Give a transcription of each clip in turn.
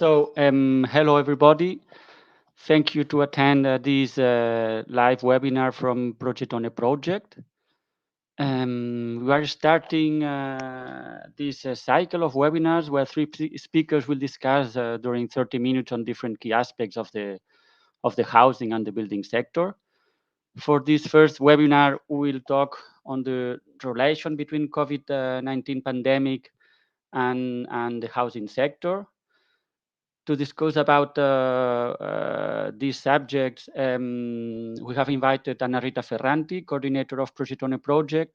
Hello everybody. Thank you to attend this live webinar from Project on a Project. We are starting this cycle of webinars where three speakers will discuss during 30 minutes on different key aspects of the housing and the building sector. For this first webinar, we will talk on the relation between COVID-19 pandemic and the housing sector. To discuss about these subjects, we have invited Anna-Rita Ferranti, coordinator of Project on a Project,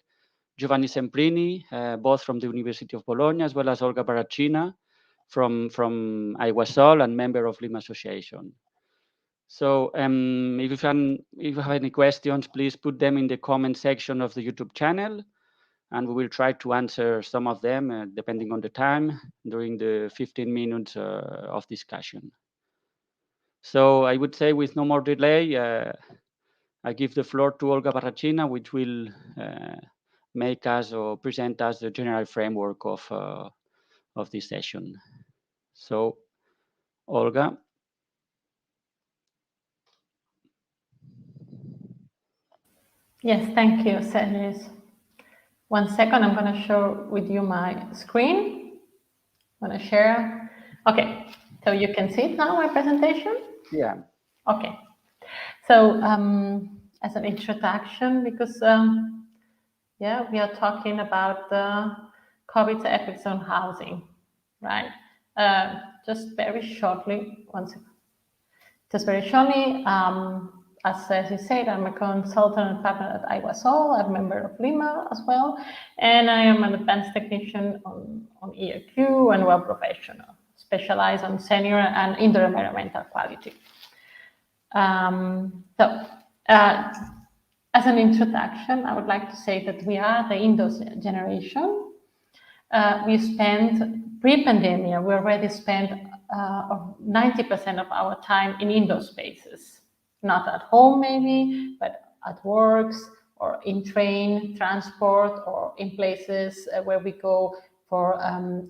Giovanni Semprini, both from the University of Bologna, as well as Olga Baracina from IWASOL and member of Lima Association. So if you have any questions, please put them in the comment section of the YouTube channel, and we will try to answer some of them depending on the time during the 15 minutes of discussion. So I would say with no more delay, I give the floor to Olga Baracina, which will make us or present us the general framework of this session. So, Olga. Yes, thank you, Sergis. 1 second, I'm going to share with you my screen. I'm going to share. Okay, so you can see it now, my presentation? Yeah. Okay. So as an introduction, because yeah, we are talking about the COVID's effects on housing, right? Just very shortly, 1 second. Just very shortly, as you said, I'm a consultant and partner at IWASOL. I'm a member of Lima as well, and I am an advanced technician on ERQ and web professional, specialized on senior and indoor environmental quality. As an introduction, I would like to say that we are the indoor generation. We spent pre-pandemic, we already spent 90% of our time in indoor spaces, not at home maybe, but at works or in train transport or in places where we go for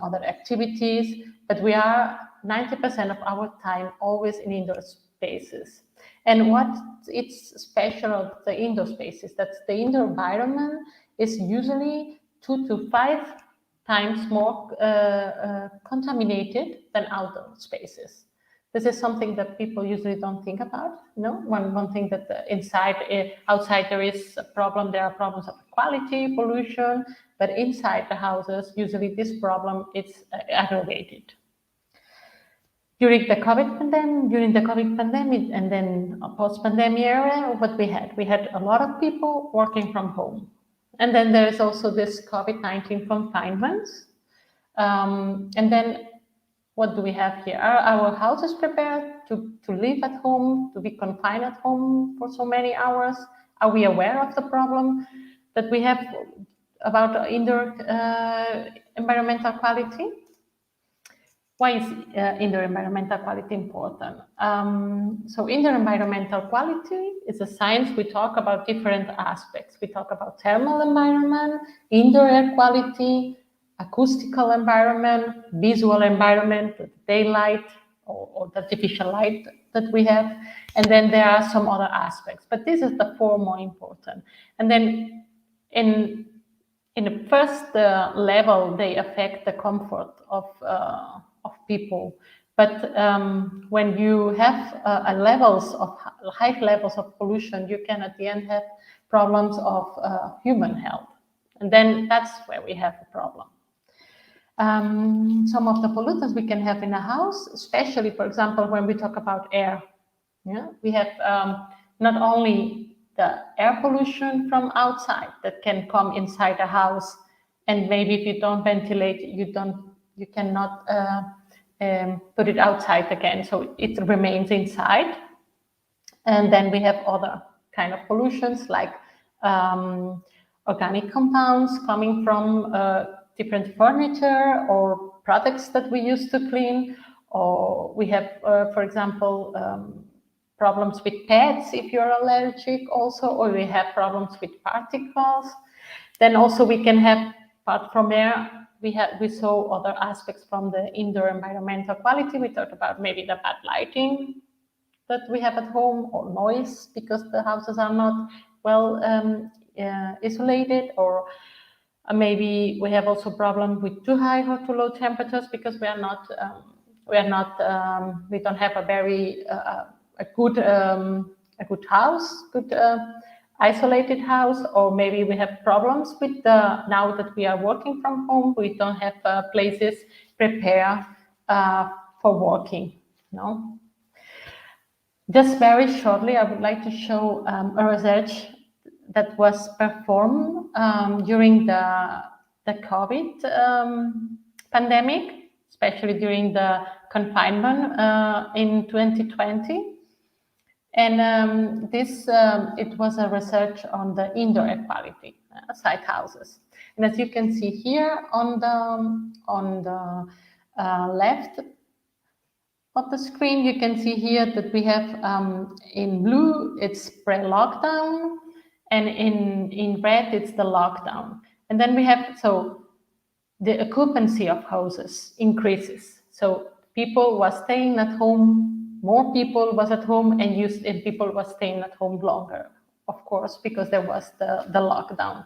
other activities. But we are 90% of our time always in indoor spaces. And what it's special of the indoor spaces, that the indoor environment is usually 2 to 5 times more contaminated than outdoor spaces. This is something that people usually don't think about. One thing that outside there is a problem. There are problems of quality, pollution, but inside the houses, usually this problem is aggravated. During the COVID pandemic, and then post-pandemic era, what we had a lot of people working from home. And then there is also this COVID-19 confinements. And then what do we have here? Are our houses prepared to live at home, to be confined at home for so many hours? Are we aware of the problem that we have about indoor environmental quality? Why is indoor environmental quality important? So indoor environmental quality is a science. We talk about different aspects. We talk about thermal environment, indoor air quality, acoustical environment, visual environment, daylight or the artificial light that we have. And then there are some other aspects, but this is the 4 more important. And then in the first level, they affect the comfort of people. But when you have high levels of pollution, you can at the end have problems of human health. And then that's where we have a problem. Some of the pollutants we can have in a house, especially, for example, when we talk about air. Yeah? We have not only the air pollution from outside that can come inside a house, and maybe if you don't ventilate, you cannot put it outside again, so it remains inside. And then we have other kind of pollutions like organic compounds coming from different furniture or products that we use to clean, or we have, for example, problems with pets if you're allergic also, or we have problems with particles. Then also we can have, apart from air, we saw other aspects from the indoor environmental quality. We talked about maybe the bad lighting that we have at home, or noise because the houses are not well isolated, or maybe we have also problem with too high or too low temperatures because we don't have a very a good house, good isolated house, or maybe we have problems with now that we are working from home, we don't have places prepared for working. No. Just very shortly, I would like to show a research that was performed during the COVID pandemic, especially during the confinement in 2020. And it was a research on the indoor air quality, site houses. And as you can see here on the left of the screen, you can see here that we have in blue, it's pre-lockdown, and in red, it's the lockdown. And then we have, so the occupancy of houses increases. So people were staying at home, more people was at home, and people were staying at home longer, of course, because there was the lockdown.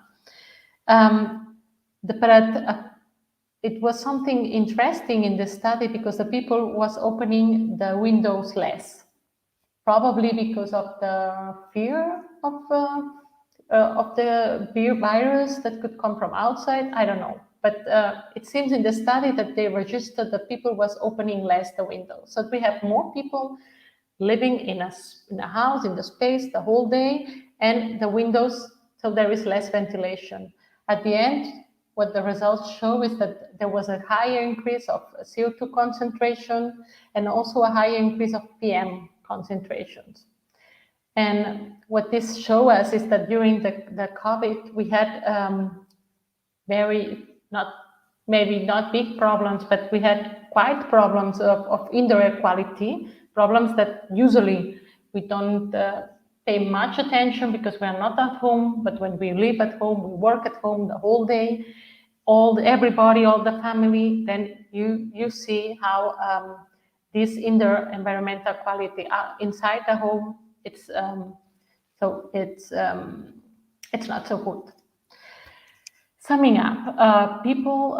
It was something interesting in the study because the people was opening the windows less, probably because of the fear of the beer virus that could come from outside. I don't know, but it seems in the study that they registered that people was opening less the windows. So we have more people living in a house, in the space the whole day, and the windows, so there is less ventilation. At the end, what the results show is that there was a higher increase of CO2 concentration and also a higher increase of PM concentrations. And what this shows us is that during the COVID, we had maybe not big problems, but we had quite problems of indoor air quality, problems that usually we don't pay much attention because we are not at home, but when we live at home, we work at home the whole day, everybody, all the family, then you see how this indoor environmental quality inside the home, it's not so good. Summing up, people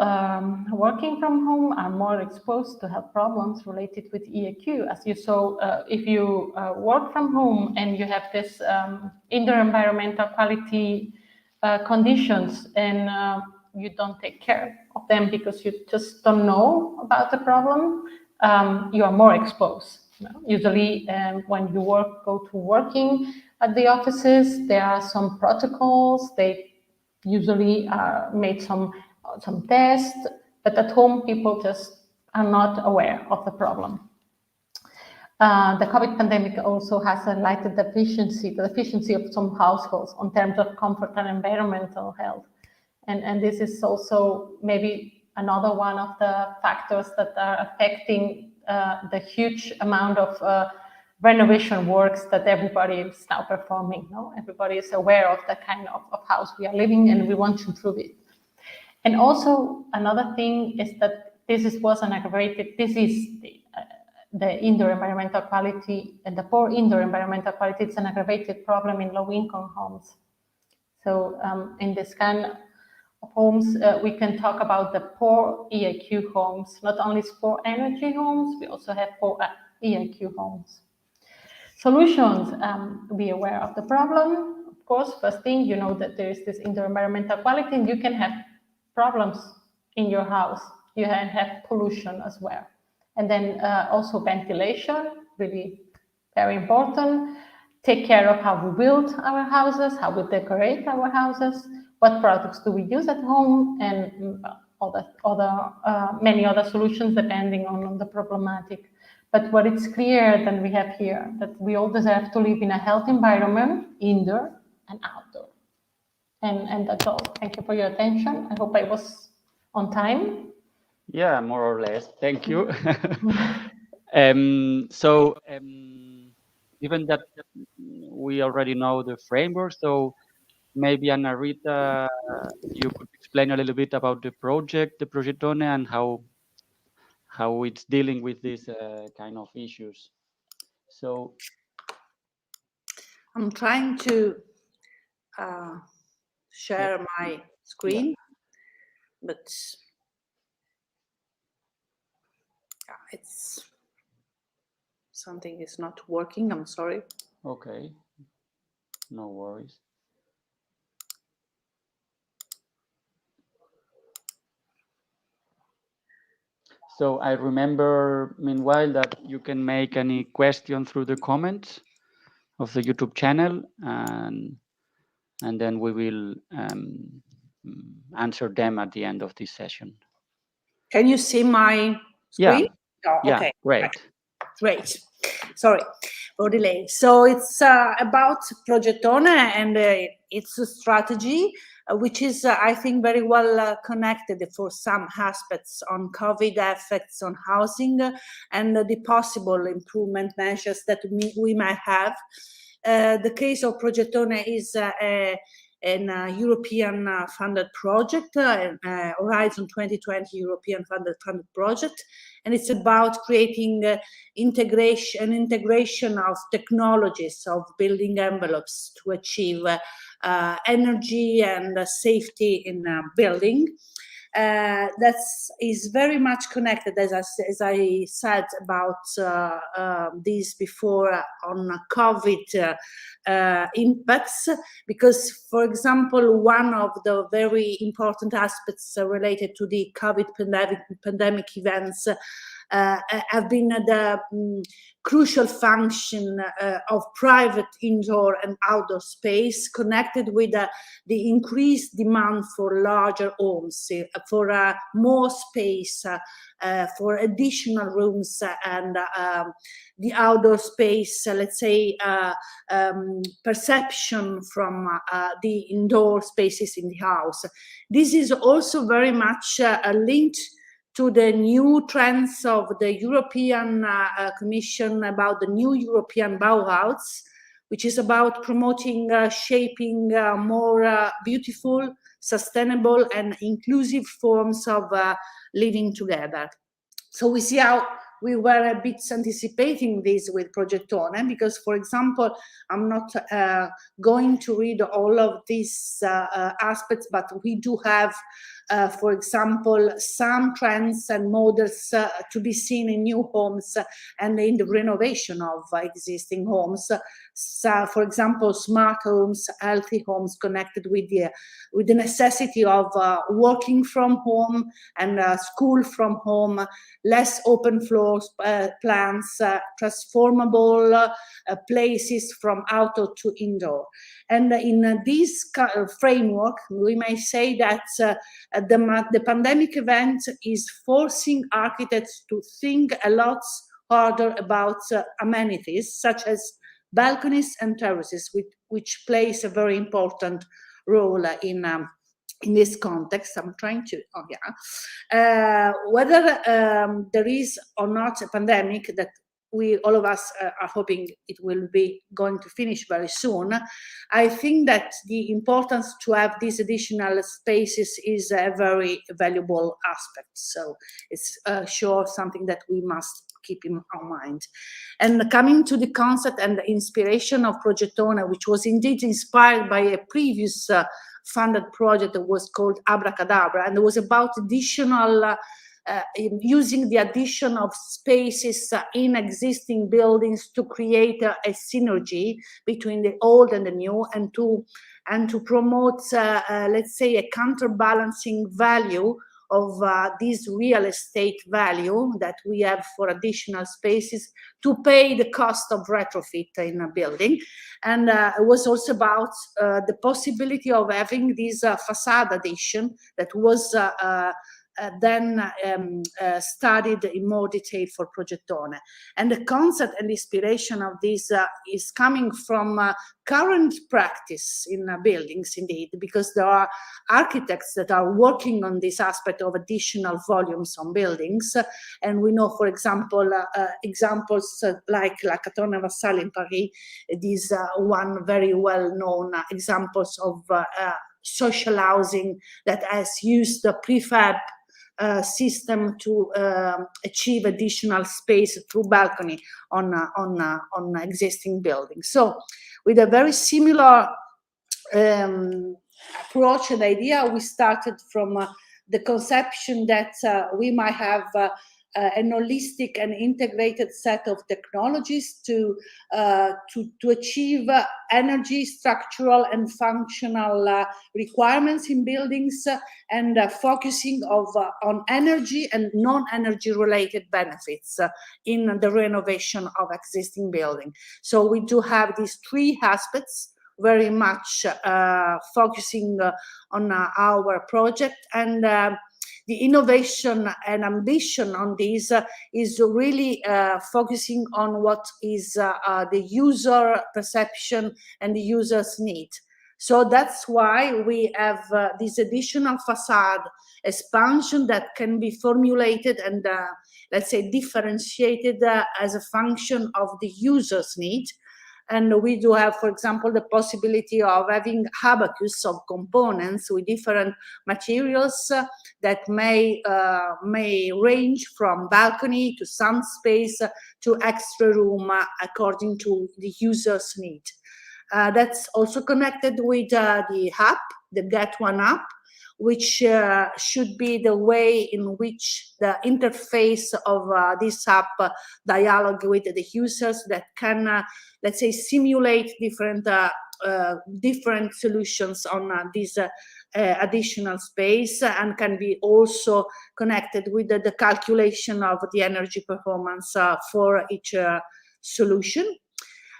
working from home are more exposed to health problems related with EAQ. As you saw, if you work from home and you have this indoor environmental quality conditions, and you don't take care of them because you just don't know about the problem, you are more exposed. Usually, when you go to working at the offices, there are some protocols. They usually made some tests, but at home people just are not aware of the problem. The COVID pandemic also has highlighted the deficiency of some households in terms of comfort and environmental health. And this is also maybe another one of the factors that are affecting the huge amount of renovation works that everybody is now performing. No? Everybody is aware of the kind of house we are living, and we want to improve it. And also another thing is that this is the indoor environmental quality, and the poor indoor environmental quality. It's an aggravated problem in low-income homes. So in this kind of homes, we can talk about the poor EAQ homes, not only poor energy homes, we also have poor EAQ homes. Solutions, be aware of the problem. Of course, first thing, you know that there is this indoor environmental quality, and you can have problems in your house. You can have pollution as well. And then also ventilation, really very important. Take care of how we build our houses, how we decorate our houses, what products do we use at home, and many other solutions depending on the problematic. But what it's clear that we have here, that we all deserve to live in a healthy environment, indoor and outdoor. And that's all. Thank you for your attention. I hope I was on time. Yeah, more or less. Thank you. Given that we already know the framework, so maybe Anna Rita, you could explain a little bit about the project, the Progettone, and how it's dealing with these kind of issues. So I'm trying to share my screen, but it's something is not working. I'm sorry. okay, no worries. So I remember, meanwhile, that you can make any question through the comments of the YouTube channel, and then we will answer them at the end of this session. Can you see my screen? Yeah. Oh, Yeah, okay. great. Great. Sorry for delay. So it's about Progettone and its strategy, which is, I think, very well connected for some aspects on COVID effects on housing and the possible improvement measures that we might have. The case of Progettone is an European funded project, Horizon 2020 European funded project, and it's about creating integration of technologies of building envelopes to achieve energy and safety in building. That is very much connected, as I said about this before, on COVID impacts, because, for example, one of the very important aspects related to the COVID pandemic events have been the crucial function of private indoor and outdoor space, connected with the increased demand for larger homes, for more space, for additional rooms, and the outdoor space, let's say, perception from the indoor spaces in the house. This is also very much linked to the new trends of the European Commission about the new European Bauhaus, which is about promoting, shaping more beautiful, sustainable, and inclusive forms of living together. So we see how we were a bit anticipating this with Progettone, because, for example, I'm not going to read all of these aspects, but we do have, for example, some trends and models to be seen in new homes and in the renovation of existing homes. So, for example, smart homes, healthy homes connected with the necessity of working from home and school from home, less open floor plans, transformable places from outdoor to indoor. And in this framework, we may say that the pandemic event is forcing architects to think a lot harder about amenities, such as balconies and terraces, which plays a very important role in this context. I'm trying to, whether there is or not a pandemic, that we, all of us, are hoping it will be going to finish very soon. I think that the importance to have these additional spaces is a very valuable aspect. So it's sure something that we must keep in our mind. And coming to the concept and the inspiration of Progettone, which was indeed inspired by a previous funded project that was called Abracadabra, and it was about additional using the addition of spaces in existing buildings to create a synergy between the old and the new, and to promote, let's say, a counterbalancing value of this real estate value that we have for additional spaces to pay the cost of retrofit in a building. And it was also about the possibility of having this facade addition that was then studied in more detail for Progettone. And the concept and inspiration of this is coming from current practice in buildings, indeed, because there are architects that are working on this aspect of additional volumes on buildings. And we know, for example, examples like La Catone Vassal in Paris, these one very well-known examples of social housing that has used the prefab system to achieve additional space through balcony on existing buildings. So with a very similar approach and idea, we started from the conception that we might have an holistic and integrated set of technologies to achieve energy, structural and functional requirements in buildings, and focusing on energy and non-energy related benefits in the renovation of existing building. So we do have these three aspects very much focusing on our project, and the innovation and ambition on this is really focusing on what is the user perception and the user's need. So that's why we have this additional facade expansion that can be formulated and let's say differentiated as a function of the user's need. And we do have, for example, the possibility of having abacus of components with different materials that may range from balcony to sun space to extra room according to the user's need. That's also connected with the app, the Get One app, which should be the way in which the interface of this app dialogue with the users that can, let's say, simulate different solutions on this additional space, and can be also connected with the calculation of the energy performance for each solution.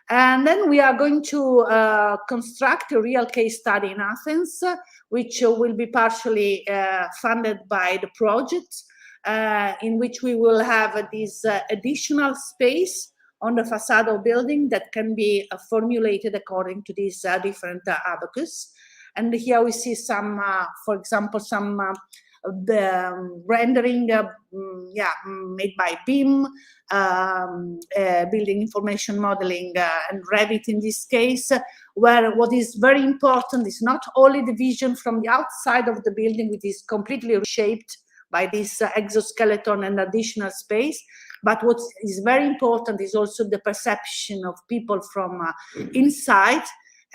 And then we are going to construct a real case study in Athens, which will be partially funded by the project, in which we will have this additional space on the facade of building that can be formulated according to these different abacus. And here we see some, for example, some the rendering made by BIM, building information modeling, and Revit in this case, where what is very important is not only the vision from the outside of the building, which is completely reshaped by this exoskeleton and additional space, but what is very important is also the perception of people from inside,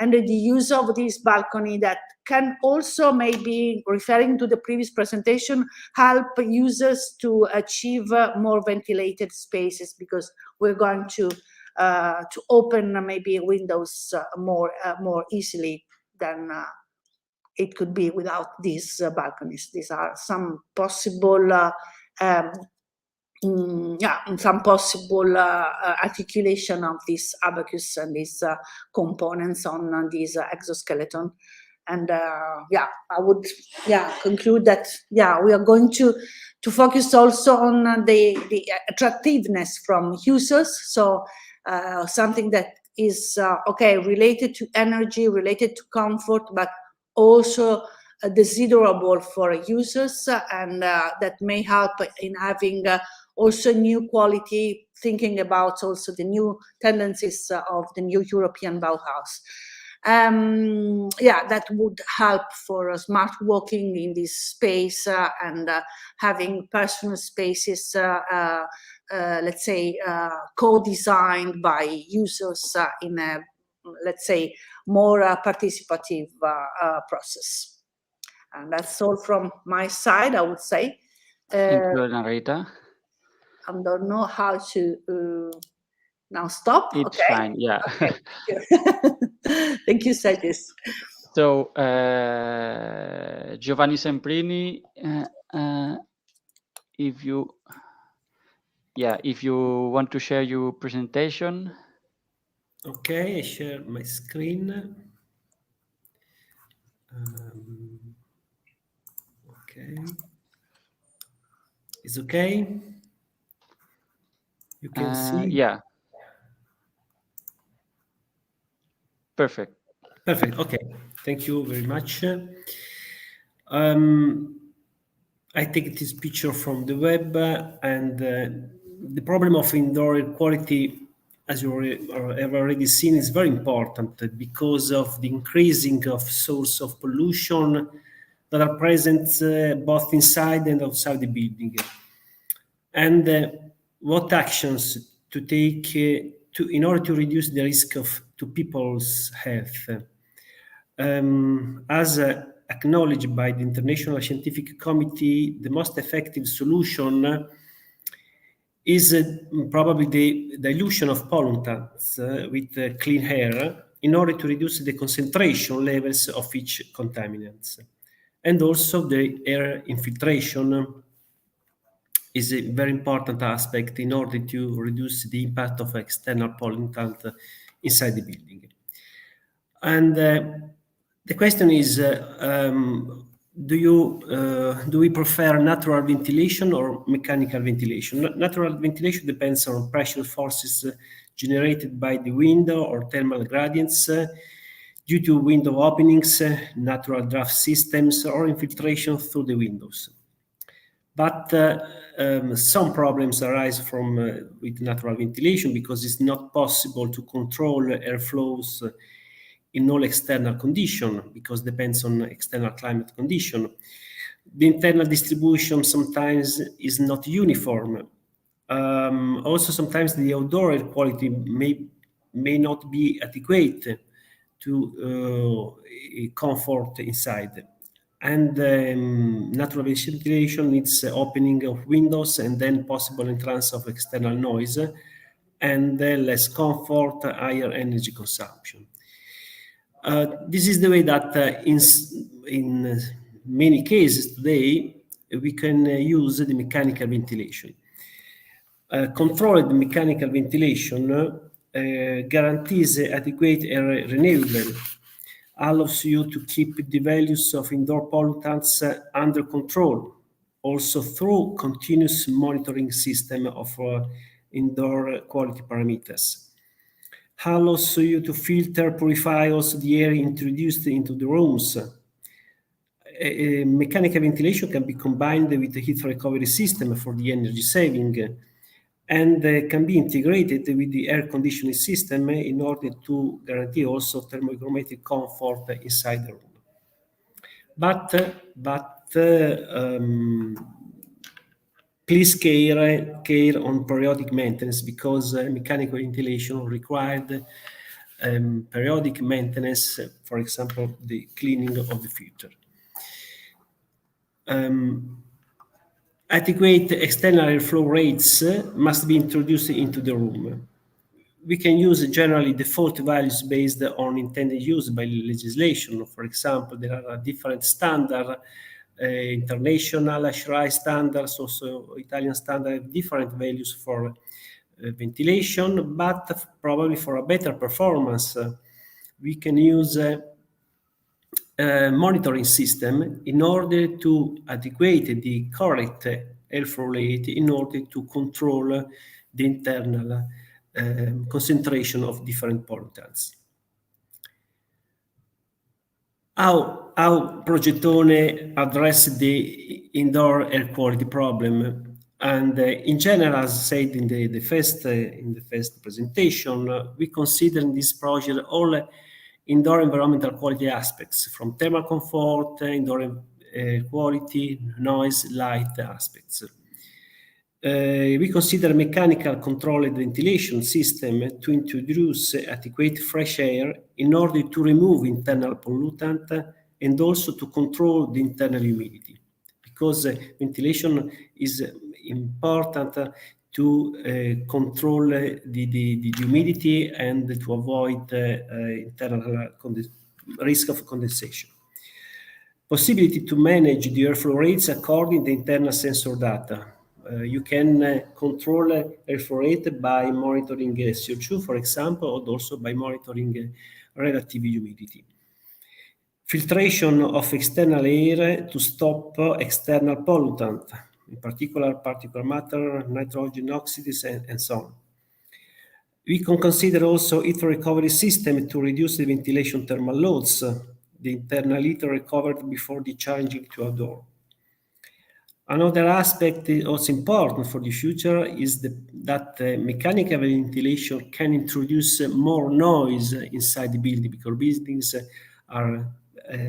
and the use of this balcony that can also, maybe referring to the previous presentation, help users to achieve more ventilated spaces, because we're going to open maybe windows more easily than it could be without these balconies. These are some possible articulation of this abacus and these components on this exoskeleton. And I would conclude that we are going to focus also on the attractiveness from users. So something that is related to energy, related to comfort, but also desirable for users, and that may help in having also new quality, thinking about also the new tendencies of the new European Bauhaus. That would help for smart walking in this space, and having personal spaces, let's say, co-designed by users in a, let's say, more participative process. And that's all from my side, I would say. Thank you, Narita. I don't know how to now stop. It's okay. fine, yeah. Okay. Thank you, Sergis. So, Giovanni Semprini, if you want to share your presentation. Okay, I share my screen. Okay. Is okay? You can see? Yeah. Perfect. Perfect. Okay. Thank you very much. I take this picture from the web, and the problem of indoor air quality, as you have already seen, is very important because of the increasing of source of pollution that are present both inside and outside the building. And what actions to take in order to reduce the risk to people's health. As acknowledged by the International Scientific Committee, the most effective solution is probably the dilution of pollutants with clean air in order to reduce the concentration levels of each contaminant. And also the air infiltration is a very important aspect in order to reduce the impact of external pollutant inside the building. And the question is, do we prefer natural ventilation or mechanical ventilation? Natural ventilation depends on pressure forces generated by the window or thermal gradients due to window openings, natural draft systems, or infiltration through the windows. But some problems arise from with natural ventilation because it's not possible to control airflows in all external condition because depends on external climate condition. The internal distribution sometimes is not uniform. Also, sometimes the outdoor air quality may not be adequate to comfort inside. And natural ventilation needs opening of windows and then possible entrance of external noise and less comfort, higher energy consumption. This is the way that in many cases today we can use the mechanical ventilation. Controlled mechanical ventilation guarantees adequate air renewal, allows you to keep the values of indoor pollutants under control, also through continuous monitoring system of indoor quality parameters. Allows you to filter, purify also the air introduced into the rooms. Mechanical ventilation can be combined with the heat recovery system for the energy saving and can be integrated with the air conditioning system in order to guarantee also thermohygrometric comfort inside the room. But please care on periodic maintenance because mechanical ventilation required periodic maintenance, for example, the cleaning of the filter. Adequate external airflow rates must be introduced into the room. We can use generally default values based on intended use by legislation. For example, there are different standards, international SRI standards, also Italian standard, different values for ventilation, but probably for a better performance, we can use monitoring system in order to adequate the correct airflow rate in order to control the internal concentration of different pollutants. How Progettone address the indoor air quality problem? And in general, as said in the first presentation, we consider in this project all indoor environmental quality aspects, from thermal comfort, indoor air quality, noise, light aspects. We consider mechanical controlled ventilation system to introduce adequate fresh air in order to remove internal pollutant and also to control the internal humidity, because ventilation is important to control the humidity and to avoid internal risk of condensation. Possibility to manage the airflow rates according to the internal sensor data. You can control airflow rate by monitoring CO2, for example, and also by monitoring relative humidity. Filtration of external air to stop external pollutant. in particular particulate matter, nitrogen oxides, and so on. We can consider also heat recovery system to reduce the ventilation thermal loads, the internal heat recovered before discharging to outdoor. Another aspect also important for the future is that mechanical ventilation can introduce more noise inside the building, because buildings are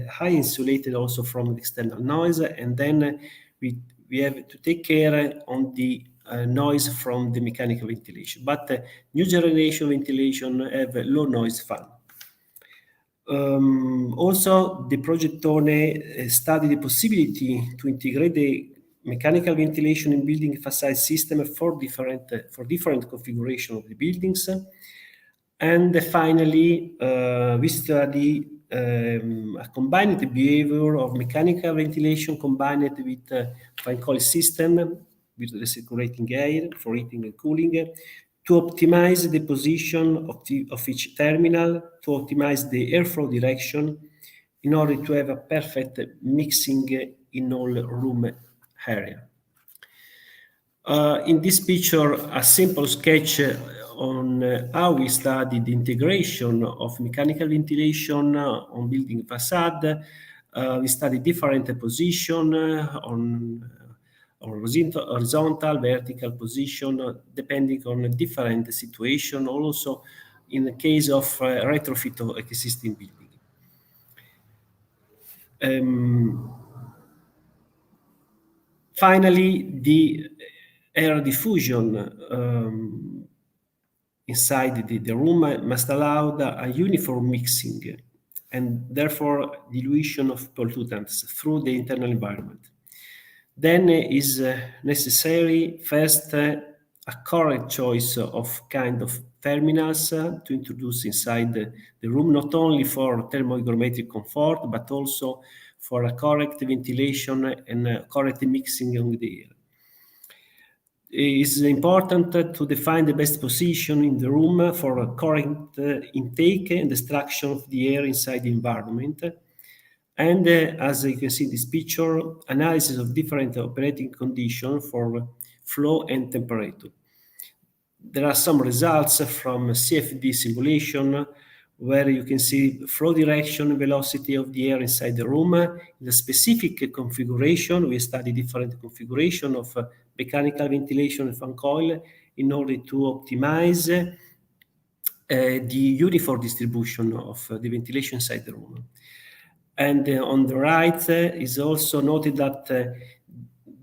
high insulated also from the external noise, and then we have to take care on the noise from the mechanical ventilation. But new generation ventilation have a low noise fan. Also, the project owner studied the possibility to integrate the mechanical ventilation in building facade system for different configuration of the buildings. And finally, we study a combined behavior of mechanical ventilation combined with fan coil system with recirculating air for heating and cooling, to optimize the position of each terminal, to optimize the airflow direction in order to have a perfect mixing in all room area. In this picture, a simple sketch on how we studied the integration of mechanical ventilation on building facade. We studied different position on horizontal, vertical position, depending on a different situation, also in the case of retrofit of existing building. Finally, the air diffusion inside the room must allow a uniform mixing and therefore dilution of pollutants through the internal environment. Then is necessary first a correct choice of kind of terminals to introduce inside the room, not only for thermohygrometric comfort, but also for a correct ventilation and correct mixing of the air. It is important to define the best position in the room for a correct intake and extraction of the air inside the environment. And as you can see in this picture, analysis of different operating conditions for flow and temperature. There are some results from CFD simulation where you can see flow direction, velocity of the air inside the room. In the specific configuration, we study different configuration of mechanical ventilation and fan coil in order to optimize the uniform distribution of the ventilation inside the room. And on the right is also noted that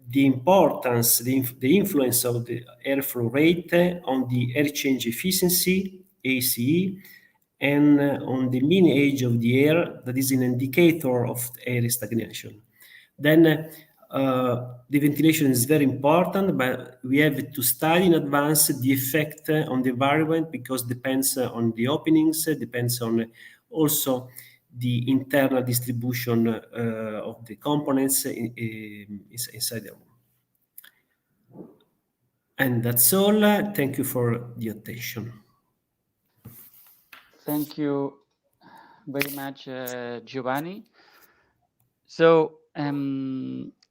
the importance, the influence of the airflow rate on the air change efficiency, ACE, and on the mean age of the air, that is an indicator of air stagnation. Then the ventilation is very important, but we have to study in advance the effect on the environment, because it depends on the openings, depends on also the internal distribution of the components inside the room. And that's all. Thank you for the attention. Thank you very much, Giovanni. So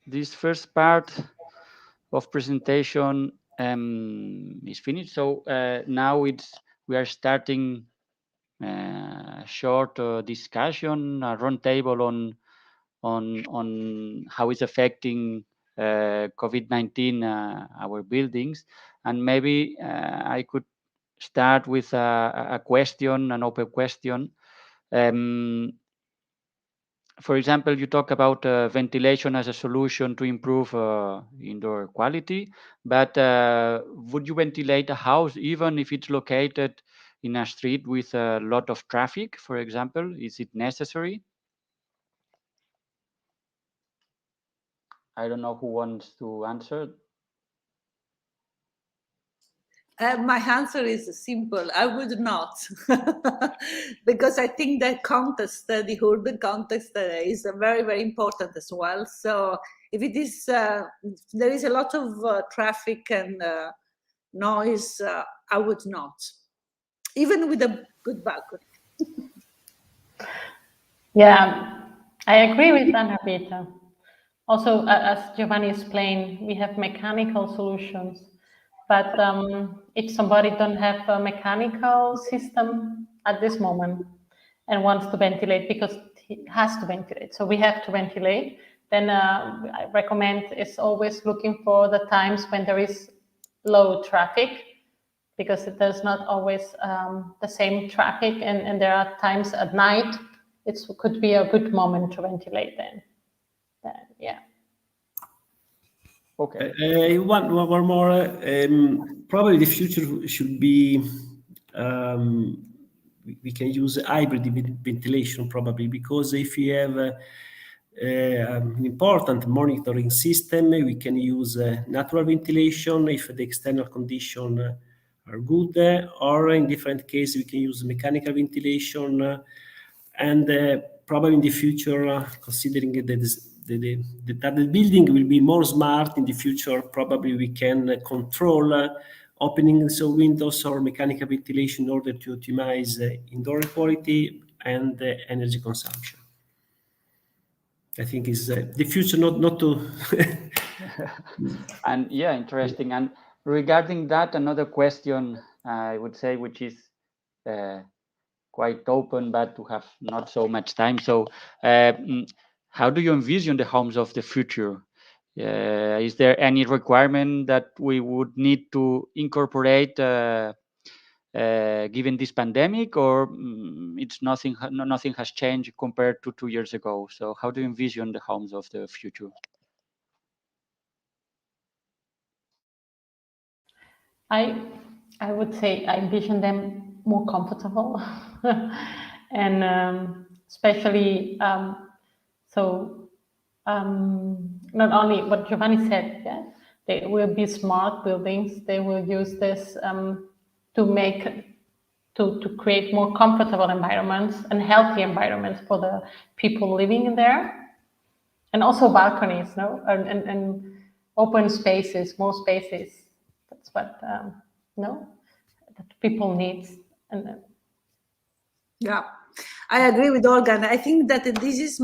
this first part of presentation is finished. So now we are starting short discussion, a roundtable on how it's affecting COVID-19 our buildings, and maybe I could start with a question, an open question. For example, you talk about ventilation as a solution to improve indoor quality, but would you ventilate a house even if it's located in a street with a lot of traffic, for example? Is it necessary? I don't know who wants to answer. My answer is simple. I would not, because I think that context, the urban context, is very, very important as well. So if it is, there is a lot of traffic and noise, I would not, even with a good balcony. Yeah, I agree with Anna Peter. Also, as Giovanni explained, we have mechanical solutions, but if somebody don't have a mechanical system at this moment and wants to ventilate because he has to ventilate, so we have to ventilate, then I recommend is always looking for the times when there is low traffic, because there's not always the same traffic, and there are times at night it could be a good moment to ventilate then yeah. Okay. One more. Probably the future should be we can use hybrid ventilation probably, because if you have an important monitoring system, we can use natural ventilation if the external conditions are good, or in different cases we can use mechanical ventilation. And probably in the future, considering that the building will be more smart in the future, probably we can control openings of windows or mechanical ventilation in order to optimize indoor air quality and energy consumption. I think is the future, not to. And yeah, interesting. And regarding that, another question I would say, which is quite open, but to have not so much time. So, how do you envision the homes of the future? Is there any requirement that we would need to incorporate given this pandemic, or it's nothing? Nothing has changed compared to 2 years ago. So, how do you envision the homes of the future? I would say I envision them more comfortable, and especially not only what Giovanni said, yeah, they will be smart buildings. They will use this to create more comfortable environments and healthy environments for the people living in there, and also balconies, no, and open spaces, more spaces. That's what that people need. And yeah, I agree with Olga. And I think that this is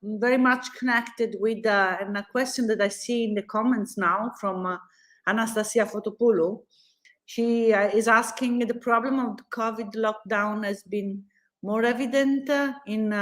very much connected with a question that I see in the comments now from Anastasia Fotopoulou. She is asking, the problem of the COVID lockdown has been more evident in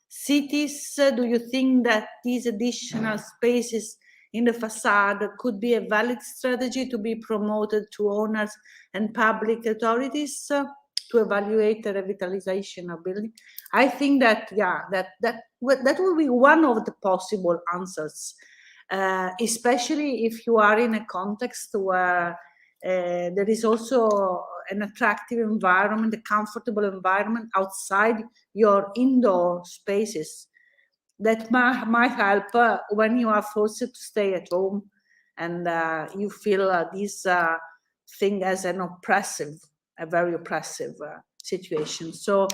cities. Do you think that these additional spaces in the facade could be a valid strategy to be promoted to owners and public authorities to evaluate the revitalization of building? I think that, yeah, that will be one of the possible answers, especially if you are in a context where there is also an attractive environment, a comfortable environment outside your indoor spaces that might help when you are forced to stay at home and you feel this thing as a very oppressive situation. So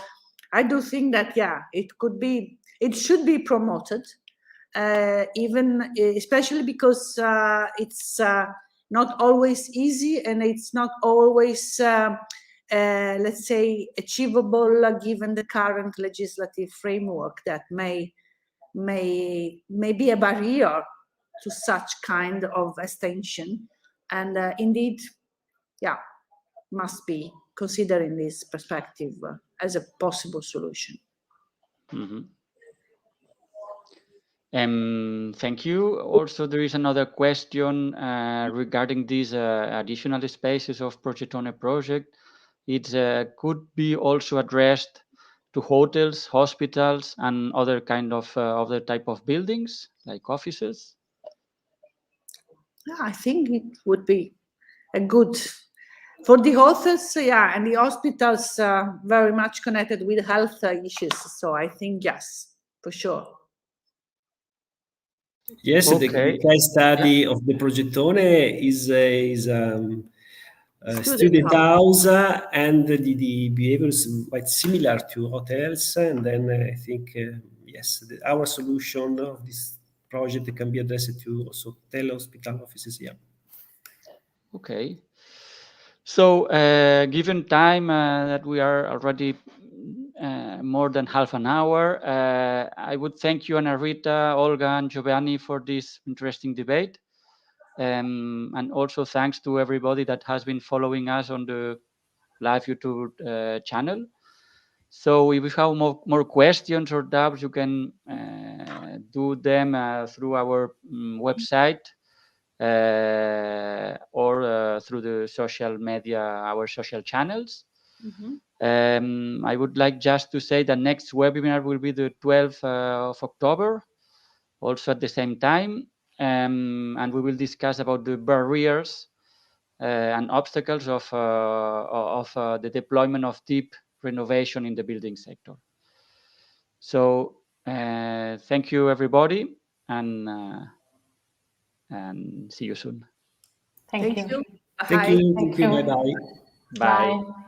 I do think that, yeah, it should be promoted, even especially because it's not always easy, and it's not always let's say achievable given the current legislative framework that may be a barrier to such kind of extension, and indeed, yeah, must be considered in this perspective as a possible solution. Mm-hmm. Thank you. Also, there is another question regarding these additional spaces of Progettone project. It could be also addressed to hotels, hospitals, and other kind of other type of buildings like offices. Yeah, I think it would be a good for the hotels, yeah, and the hospitals very much connected with health issues. So I think yes, for sure. Yes, Okay. the case study of the Progettone is student house, and the behavior is quite similar to hotels. And then I think yes, our solution of this project can be addressed to also hotel, hospital, offices. Yeah. Okay. So, given time that we are already more than half an hour. I would thank you, Anna Rita, Olga, and Giovanni for this interesting debate. And also thanks to everybody that has been following us on the live YouTube channel. So if you have more questions or doubts, you can do them through our website or through the social media, our social channels. I would like just to say the next webinar will be the 12th of October, also at the same time, and we will discuss about the barriers and obstacles of the deployment of deep renovation in the building sector. So thank you, everybody, and see you soon. Thank you. Bye. Thank you. Thank you. Bye-bye. Bye. Bye.